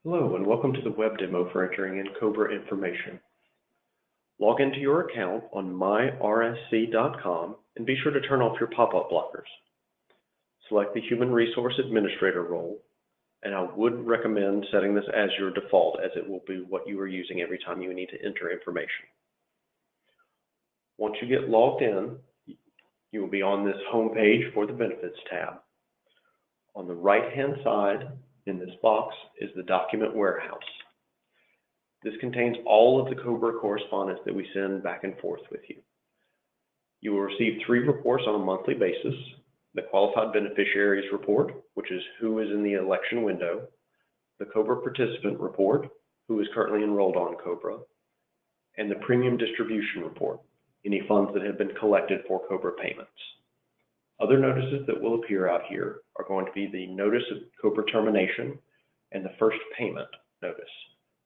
Hello and welcome to the web demo for entering in COBRA information. Log into your account on myRSC.com and be sure to turn off your pop-up blockers. Select the Human Resource Administrator role, and I would recommend setting this as your default as it will be what you are using every time you need to enter information. Once you get logged in, you will be on this home page for the Benefits tab. On the right-hand side, in this box is the document warehouse. This contains all of the COBRA correspondence that we send back and forth with you. You will receive 3 reports on a monthly basis: the Qualified Beneficiaries Report, which is who is in the election window, the COBRA Participant Report, who is currently enrolled on COBRA, and the Premium Distribution Report, any funds that have been collected for COBRA payments. Other notices that will appear out here are going to be the Notice of COBRA Termination and the First Payment Notice.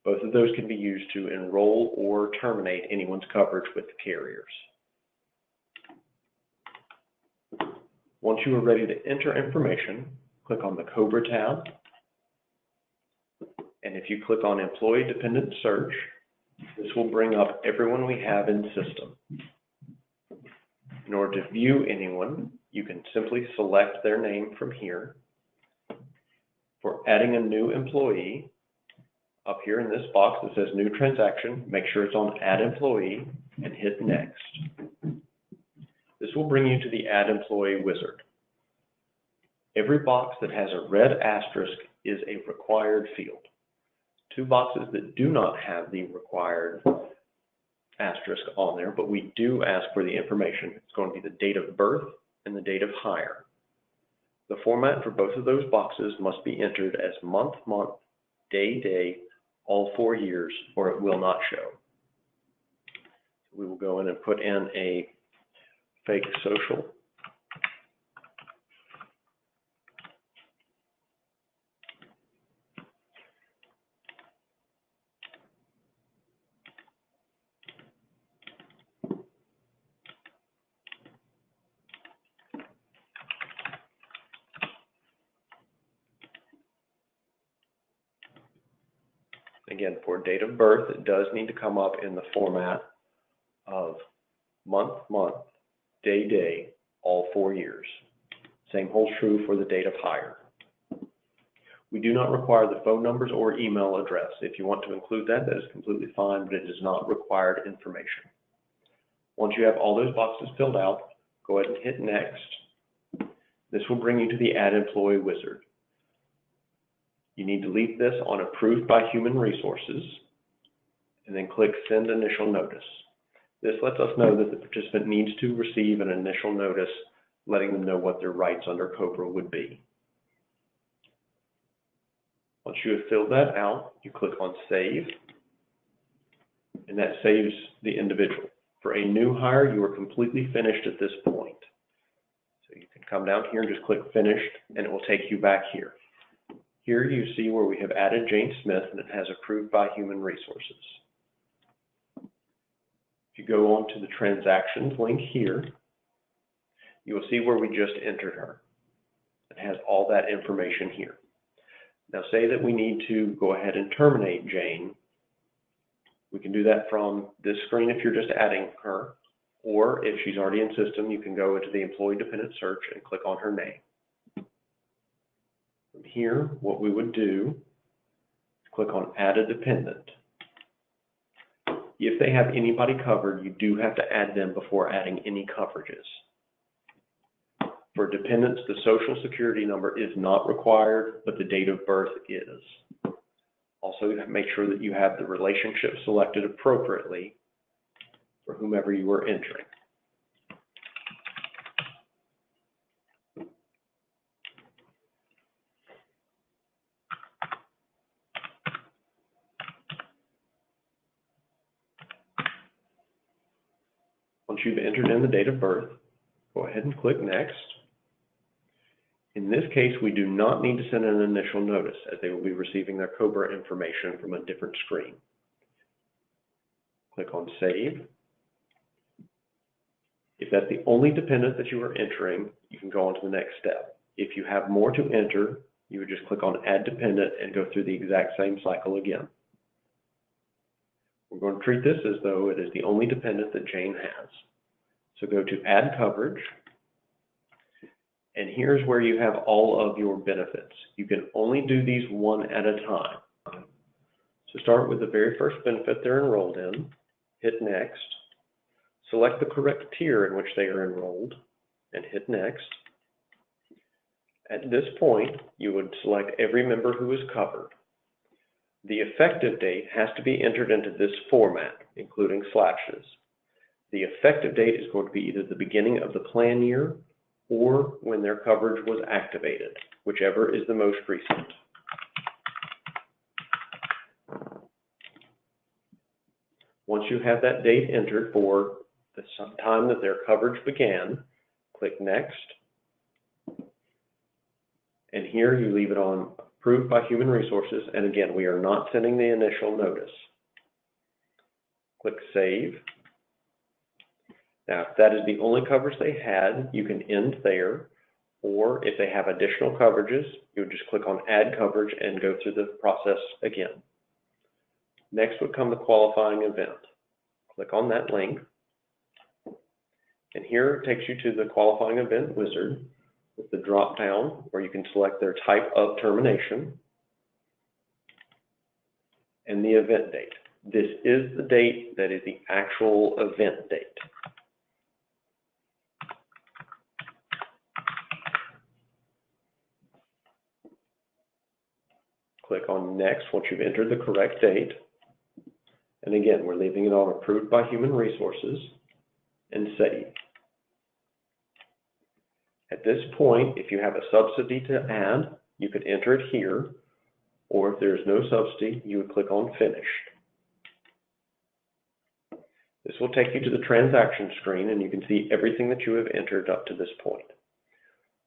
Both of those can be used to enroll or terminate anyone's coverage with the carriers. Once you are ready to enter information, click on the COBRA tab, and if you click on Employee Dependent Search, this will bring up everyone we have in system. In order to view anyone, you can simply select their name from here. For adding a new employee, up here in this box that says New Transaction, make sure it's on Add Employee and hit Next. This will bring you to the Add Employee wizard. Every box that has a red asterisk is a required field. 2 boxes that do not have the required asterisk on there, but we do ask for the information. It's going to be the date of birth and the date of hire. The format for both of those boxes must be entered as month, day, all 4 years, or it will not show. We will go in and put in a fake social. Again, for date of birth, it does need to come up in the format of month, day, all 4 years. Same holds true for the date of hire. We do not require the phone numbers or email address. If you want to include that, that is completely fine, but it is not required information. Once you have all those boxes filled out, go ahead and hit Next. This will bring you to the Add Employee wizard. You need to leave this on Approved by Human Resources, and then click Send Initial Notice. This lets us know that the participant needs to receive an initial notice letting them know what their rights under COBRA would be. Once you have filled that out, you click on Save, and that saves the individual. For a new hire, you are completely finished at this point. So you can come down here and just click Finished, and it will take you back here. Here you see where we have added Jane Smith, and it has Approved by Human Resources. If you go on to the Transactions link here, you will see where we just entered her. It has all that information here. Now say that we need to go ahead and terminate Jane. We can do that from this screen if you're just adding her, or if she's already in system, you can go into the Employee Dependent Search and click on her name. From here, what we would do is click on Add a Dependent. If they have anybody covered, you do have to add them before adding any coverages. For dependents, the Social Security number is not required, but the date of birth is. Also, you have to make sure that you have the relationship selected appropriately for whomever you are entering. Once you've entered in the date of birth, go ahead and click Next. In this case, we do not need to send an initial notice, as they will be receiving their COBRA information from a different screen. Click on Save. If that's the only dependent that you are entering, you can go on to the next step. If you have more to enter, you would just click on Add Dependent and go through the exact same cycle again. We're going to treat this as though it is the only dependent that Jane has. So go to Add Coverage, and here's where you have all of your benefits. You can only do these one at a time. So start with the very first benefit they're enrolled in, hit Next, select the correct tier in which they are enrolled, and hit Next. At this point, you would select every member who is covered. The effective date has to be entered into this format, including slashes. The effective date is going to be either the beginning of the plan year or when their coverage was activated, whichever is the most recent. Once you have that date entered for the time that their coverage began, click Next. And here you leave it on Approved by Human Resources. And again, we are not sending the initial notice. Click Save. Now, if that is the only coverage they had, you can end there. Or if they have additional coverages, you would just click on Add Coverage and go through the process again. Next would come the qualifying event. Click on that link. And here it takes you to the qualifying event wizard with the drop down where you can select their type of termination and the event date. This is the date that is the actual event date. Click on Next once you've entered the correct date. And again, we're leaving it on Approved by Human Resources and Save. At this point, if you have a subsidy to add, you could enter it here, or if there's no subsidy, you would click on Finish. This will take you to the transaction screen, and you can see everything that you have entered up to this point.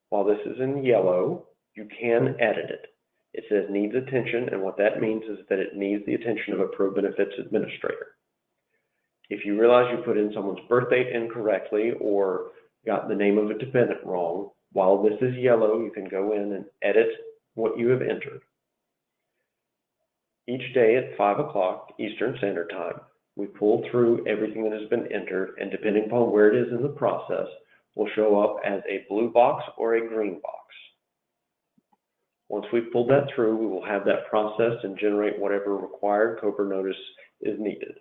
While this is in yellow, you can edit it. It says needs attention, and what that means is that it needs the attention of a Pro Benefits administrator. If you realize you put in someone's birth date incorrectly or got the name of a dependent wrong, while this is yellow, you can go in and edit what you have entered. Each day at 5 o'clock Eastern Standard Time, we pull through everything that has been entered, and depending upon where it is in the process, will show up as a blue box or a green box. Once we've pulled that through, we will have that processed and generate whatever required COBRA notice is needed.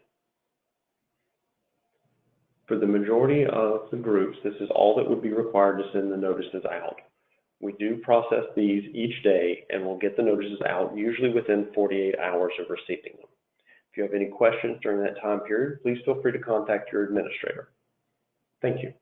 For the majority of the groups, this is all that would be required to send the notices out. We do process these each day, and we'll get the notices out usually within 48 hours of receiving them. If you have any questions during that time period, please feel free to contact your administrator. Thank you.